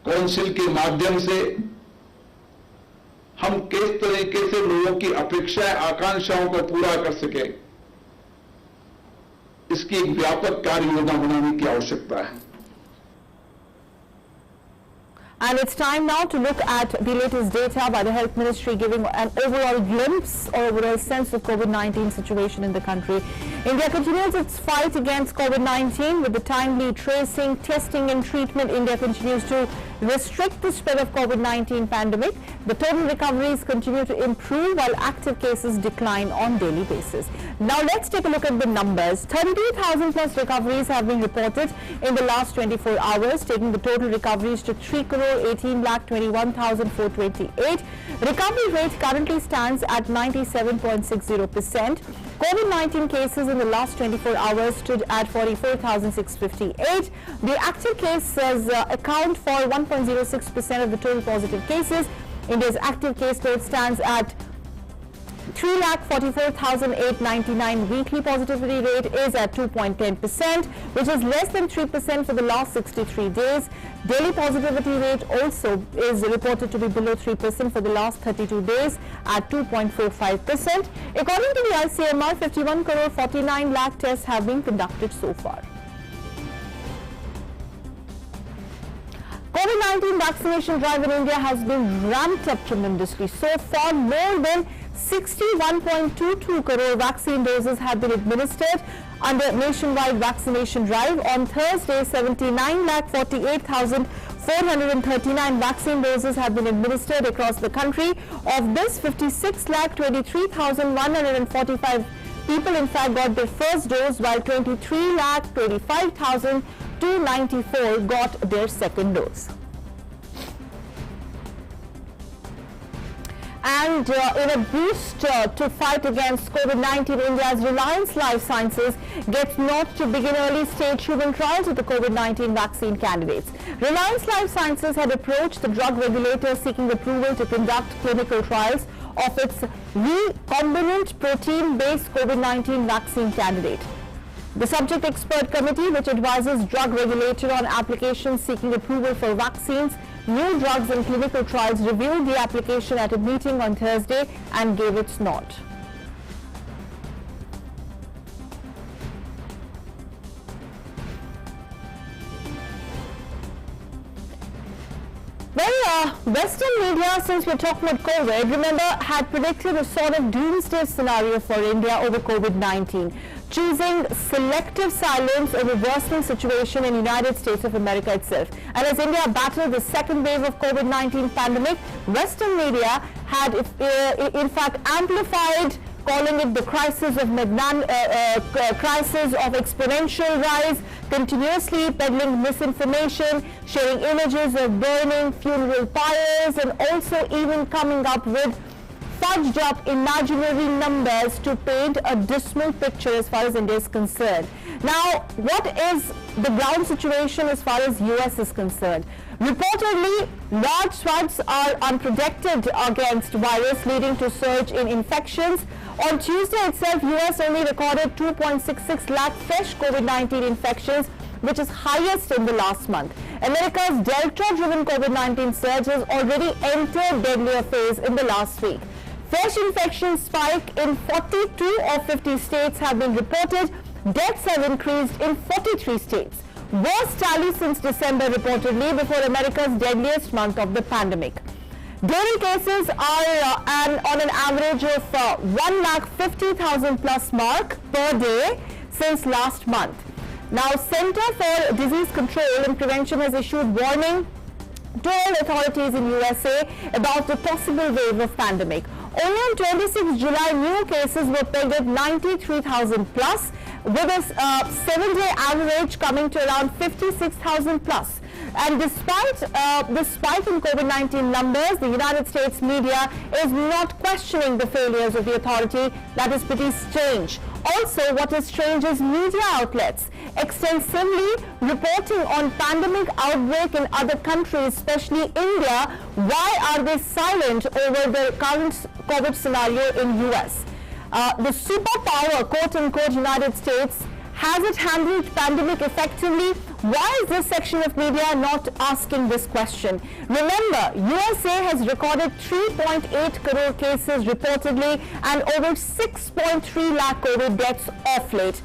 Speaker 10: काउंसिल के माध्यम से हम किस तरीके से लोगों की अपेक्षाएं, आकांक्षाओं को पूरा कर सके, इसकी एक व्यापक कार्य योजना बनाने की आवश्यकता है।
Speaker 1: And it's time now to look at the latest data by the Health Ministry, giving an overall glimpse or overall sense of COVID-19 situation in the country. India continues its fight against COVID-19 with the timely tracing, testing and treatment. India continues to restrict the spread of COVID-19 pandemic. The total recoveries continue to improve while active cases decline on daily basis. Now let's take a look at the numbers. 32,000 plus recoveries have been reported in the last 24 hours, taking the total recoveries to 3,18,21,428. Recovery rate currently stands at 97.60%. COVID-19 cases in the last 24 hours stood at 44,658. The active cases account for 1.06% of the total positive cases. India's active caseload stands at 3,44,899. Weekly positivity rate is at 2.10%, which is less than 3% for the last 63 days. Daily positivity rate also is reported to be below 3% for the last 32 days at 2.45%. According to the ICMR, 51 crore 49 lakh tests have been conducted so far. COVID-19 vaccination drive in India has been ramped up tremendously. So far, more than 61.22 crore vaccine doses have been administered under nationwide vaccination drive. On Thursday, 79,48,439 vaccine doses have been administered across the country. Of this, 56,23,145 people in fact got their first dose, while 23,25,294 got their second dose. And in a boost to fight against COVID-19, India's Reliance Life Sciences gets North to begin early stage human trials with the COVID-19 vaccine candidates. Reliance Life Sciences had approached the drug regulator seeking approval to conduct clinical trials of its recombinant protein-based COVID-19 vaccine candidate. The subject expert committee, which advises drug regulator on applications seeking approval for vaccines, new drugs and clinical trials, reviewed the application at a meeting on Thursday and gave its nod. Well, Western media, since we're talking about COVID, remember, had predicted a sort of doomsday scenario for India over COVID-19, choosing selective silence over worsening situation in United States of America itself. And as India battled the second wave of COVID-19 pandemic, Western media had, in fact, amplified, calling it the crisis of crisis of exponential rise, continuously peddling misinformation, sharing images of burning funeral pyres, and also even coming up with fudged up imaginary numbers to paint a dismal picture as far as India is concerned. Now, what is the ground situation as far as US is concerned? Reportedly, large swaths are unprotected against virus, leading to surge in infections. On Tuesday itself, US only recorded 2.66 lakh fresh COVID-19 infections, which is highest in the last month. America's Delta-driven COVID-19 surge has already entered deadlier phase in the last week. Fresh infection spike in 42 of 50 states have been reported. Deaths have increased in 43 states. Worst tally since December reportedly, before America's deadliest month of the pandemic. Daily cases are on an average of 1,50,000 plus mark per day since last month. Now, Center for Disease Control and Prevention has issued warning to all authorities in USA about the possible wave of pandemic. Only on 26 July, new cases were pegged at 93,000 plus, with a 7-day average coming to around 56,000 plus. And despite the spike in COVID-19 numbers, the United States media is not questioning the failures of the authority. That is pretty strange. Also, what is strange is media outlets extensively reporting on pandemic outbreak in other countries, especially India. Why are they silent over the current COVID scenario in US? The superpower, quote-unquote, United States, has it handled pandemic effectively? Why is this section of media not asking this question? Remember, USA has recorded 3.8 crore cases reportedly and over 6.3 lakh COVID deaths of late.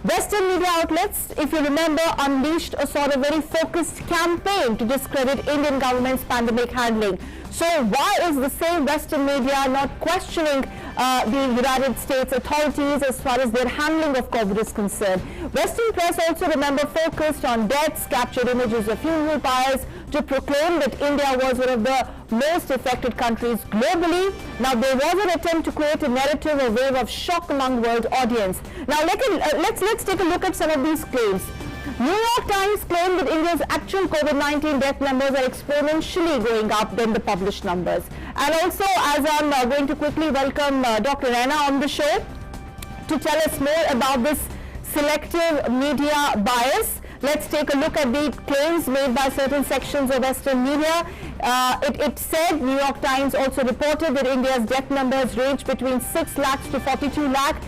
Speaker 1: Western media outlets, if you remember, unleashed a sort of very focused campaign to discredit Indian government's pandemic handling. So why is the same Western media not questioning the United States authorities as far as their handling of COVID is concerned? Western press also, remember, focused on deaths, captured images of funeral pyres to proclaim that India was one of the most affected countries globally. Now, there was an attempt to create a narrative, a wave of shock among world audience. Now, let's take a look at some of these claims. New York Times claimed that India's actual COVID-19 death numbers are exponentially going up than the published numbers. And also, as I'm going to quickly welcome Dr. Raina on the show to tell us more about this selective media bias, let's take a look at the claims made by certain sections of Western media. It said, New York Times also reported that India's death numbers range between 6 lakhs to 42 lakh,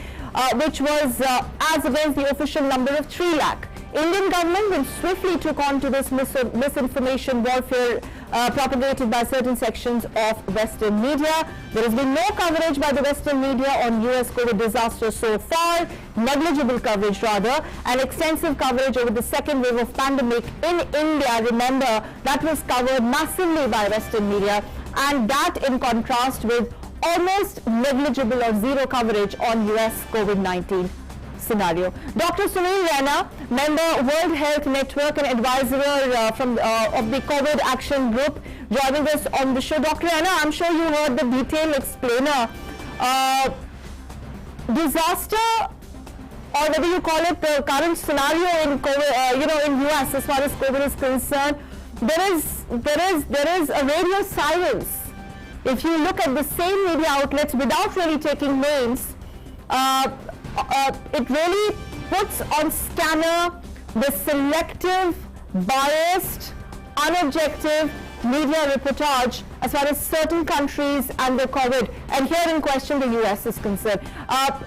Speaker 1: which was as against the official number of 3 lakh. Indian government then swiftly took on to this misinformation warfare propagated by certain sections of Western media. There has been no coverage by the Western media on US COVID disaster so far, negligible coverage rather, and extensive coverage over the second wave of pandemic in India. Remember, that was covered massively by Western media, and that in contrast with almost negligible or zero coverage on US COVID-19 scenario. Dr. Sunil Raina, member World Health Network and advisor of the COVID Action Group, joining us on the show. Dr. Raina, I'm sure you heard the detailed explainer. Disaster, or whether you call it the current scenario in COVID, in US as far as COVID is concerned, there is a radio silence. If you look at the same media outlets without really taking names, it really puts on scanner the selective, biased, unobjective media reportage as far as certain countries and their COVID, and here in question the US is concerned.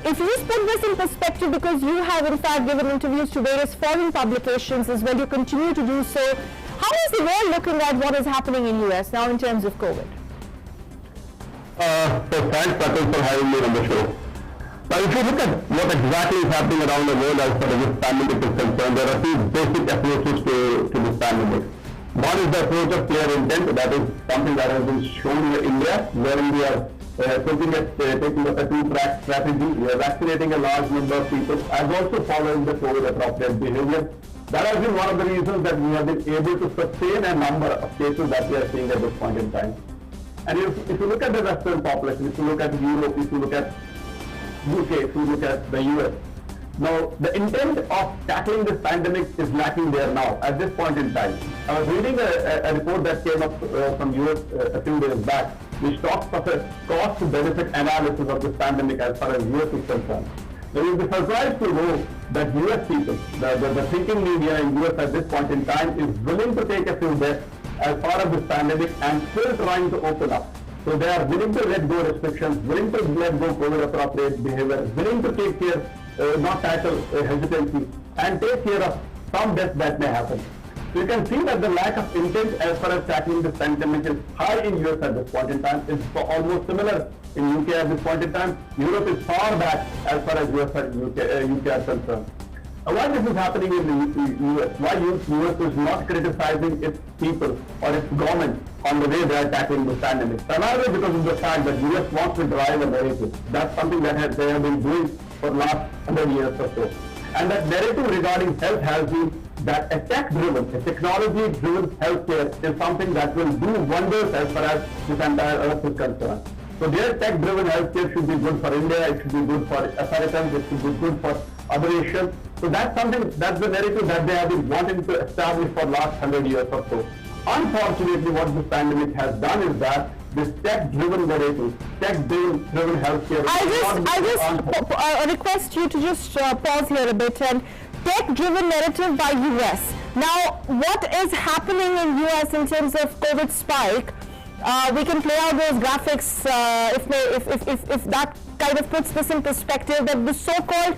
Speaker 1: If you just put this in perspective, because you have in fact given interviews to various foreign publications as well, you continue to do so, how is the world looking at what is happening in US now in terms of COVID?
Speaker 13: So thanks, Patel, for having me on the show. Now, if you look at what exactly is happening around the world as far as this pandemic is concerned, there are two basic approaches to this pandemic. One is the approach of clear intent, that is something that has been shown in India, wherein we are taking up a two-track strategy. We are vaccinating a large number of people, as also following the COVID-appropriate behavior. That has been one of the reasons that we have been able to sustain a number of cases that we are seeing at this point in time. And if you look at the Western population, if you look at Europe, if you look at UK, if you look at the US, now the intent of tackling this pandemic is lacking there now at this point in time. I was reading a report that came up from US a few days back, which talks of a cost-benefit analysis of this pandemic as far as US is concerned. Now you'll be surprised to know that US people, the thinking media in US at this point in time is willing to take a few deaths as part of this pandemic and still trying to open up. So they are willing to let go restrictions, willing to let go COVID-appropriate behavior, willing to take care, not tackle hesitancy, and take care of some deaths that may happen. So you can see that the lack of intent as far as tackling this pandemic is high in US at this point in time. It's almost similar in UK at this point in time. Europe is far back as far as US and UK are concerned. Why this is happening in the US? Why US is not criticizing its people or its government on the way they are tackling this pandemic? Primarily because of the fact that US wants to drive a narrative. That's something that they have been doing for the last 100 years or so. And that narrative regarding health has been that a tech-driven, a technology-driven healthcare is something that will do wonders as far as this entire earth is concerned. So their tech-driven healthcare should be good for India, it should be good for Americans, it should be good for other Asians. So that's something, that's the narrative that they have been wanting to establish for the last 100 years or so. Unfortunately, what this pandemic has done is that this tech-driven narrative, tech-driven healthcare.
Speaker 1: I just request you to just pause here a bit. And tech-driven narrative by US. Now, what is happening in US in terms of COVID spike? We can play out those graphics if that kind of puts this in perspective. That the so-called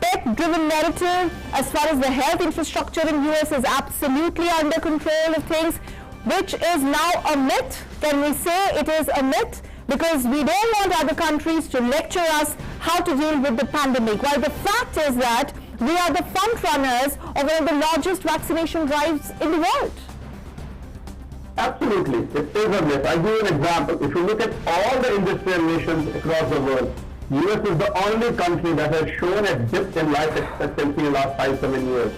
Speaker 1: tech-driven narrative, as far as the health infrastructure in US is absolutely under control of things, which is now a myth. Can we say it is a myth? Because we don't want other countries to lecture us how to deal with the pandemic. While the fact is that we are the front runners of one of the largest vaccination drives in the world.
Speaker 13: Absolutely, it is a myth. I'll give you an example. If you look at all the industrial nations across the world, US is the only country that has shown a dip in life expectancy in the last 5-7 years.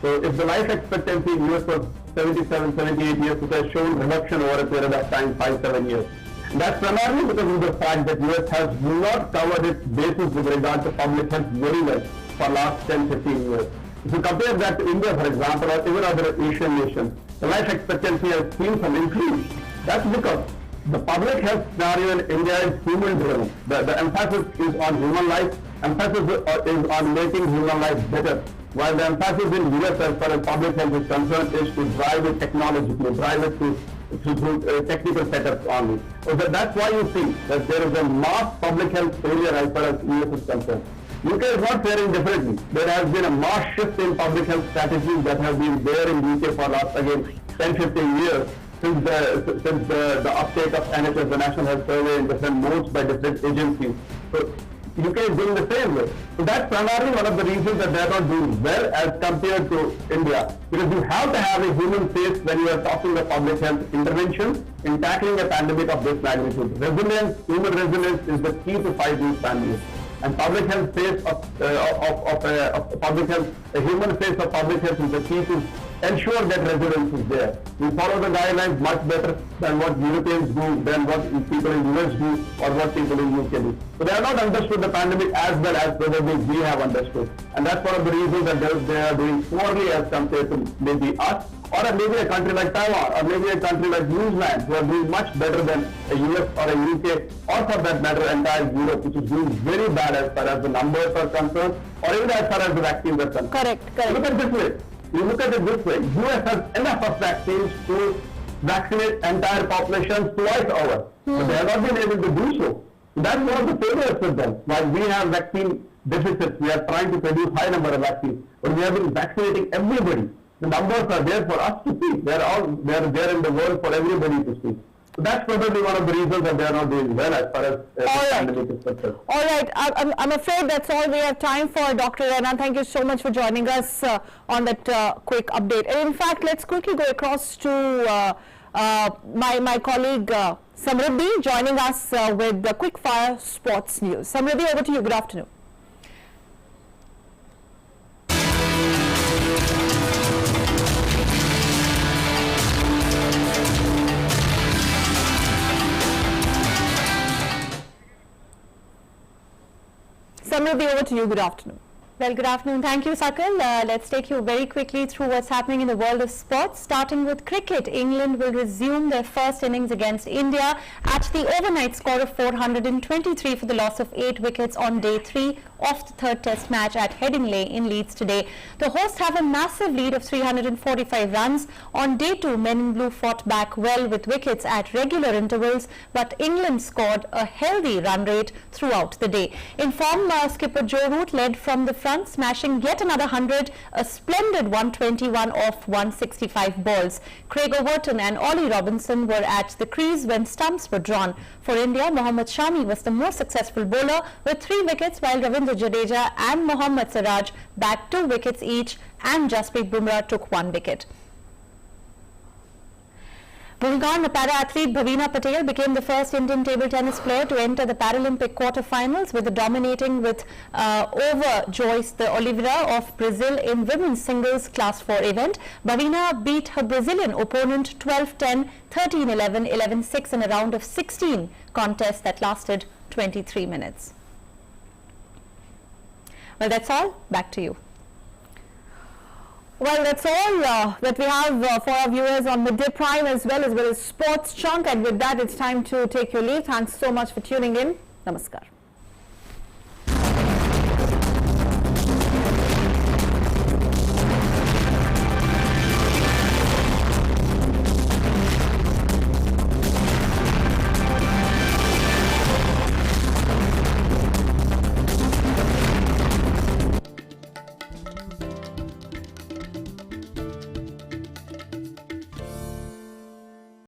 Speaker 13: So if the life expectancy in US was 77-78 years, it has shown reduction over a period of time, 5-7 years. That's primarily because of the fact that US has not covered its bases with regard to public health very well for last 10-15 years. If you compare that to India, for example, or even other Asian nations, the life expectancy has seen some increase. That's because the public health scenario in India is human-driven. The emphasis is on human life, emphasis is on making human life better. While the emphasis in US as far as public health is concerned is to drive it technologically, drive it through technical setups only. So that's why you see that there is a mass public health failure as far as US is concerned. UK is not faring differently. There has been a mass shift in public health strategies that have been there in UK for last, again, 10-15 years since the uptake of NHS, the National Health Survey, in different modes by different agencies. So UK is doing the same way. So that's primarily one of the reasons that they are not doing well as compared to India. Because you have to have a human face when you are talking of public health intervention in tackling a pandemic of this magnitude. Resilience, human resilience is the key to fight these pandemics. And public health face of public health, a human face of public health is the key to ensure that resilience is there. We follow the guidelines much better than what Europeans do, than what people in US do, or what people in UK do. So they have not understood the pandemic as well as probably we have understood. And that's one of the reasons that they are doing poorly as compared to maybe us, or maybe a country like Taiwan, or maybe a country like New Zealand, who are doing much better than a US or a UK, or for that matter entire Europe, which is doing very bad as far as the numbers are concerned, or even as far as the vaccines are concerned.
Speaker 1: Correct.
Speaker 13: Look at it this way. You look at it this way. US has enough of vaccines to vaccinate entire populations twice over. But they have not been able to do so. That's one of the failures with them. While we have vaccine deficits, we are trying to produce high number of vaccines, but we have been vaccinating everybody. The numbers are there for us to see. They are there in the world for everybody to see. So that's probably one of the reasons that they are not doing well as far as the pandemic is concerned.
Speaker 1: All right. I'm afraid that's all we have time for, Dr. Rajnath. Thank you so much for joining us on that quick update. And in fact, let's quickly go across to my colleague Samriddhi joining us with the quick fire sports news. Samriddhi, over to you. Good afternoon. Samriddhi, over to you. Good afternoon.
Speaker 14: Well, good afternoon. Thank you, Sakal. Let's take you very quickly through what's happening in the world of sports. Starting with cricket, England will resume their first innings against India at the overnight score of 423 for the loss of 8 wickets on day 3 of the third test match at Headingley in Leeds today. The hosts have a massive lead of 345 runs. On day 2, men in blue fought back well with wickets at regular intervals, but England scored a healthy run rate throughout the day. In form, skipper Joe Root led from the front, smashing yet another 100, a splendid 121 off 165 balls. Craig Overton and Ollie Robinson were at the crease when stumps were drawn. For India, Mohammad Shami was the most successful bowler with 3 wickets, while Ravindra Jadeja and Mohammad Siraj bagged 2 wickets each, and Jasprit Bumrah took 1 wicket. Moving on, para-athlete Bhavina Patel became the first Indian table tennis player to enter the Paralympic quarter-finals, with dominating with over Joyce de Oliveira of Brazil in women's singles class 4 event. Bhavina beat her Brazilian opponent 12-10, 13-11, 11-6 in a round of 16 contest that lasted 23 minutes. Well, that's all. Back to you.
Speaker 1: Well, that's all that we have for our viewers on Midday Prime as well as Sports Chunk. And with that, it's time to take your leave. Thanks so much for tuning in. Namaskar.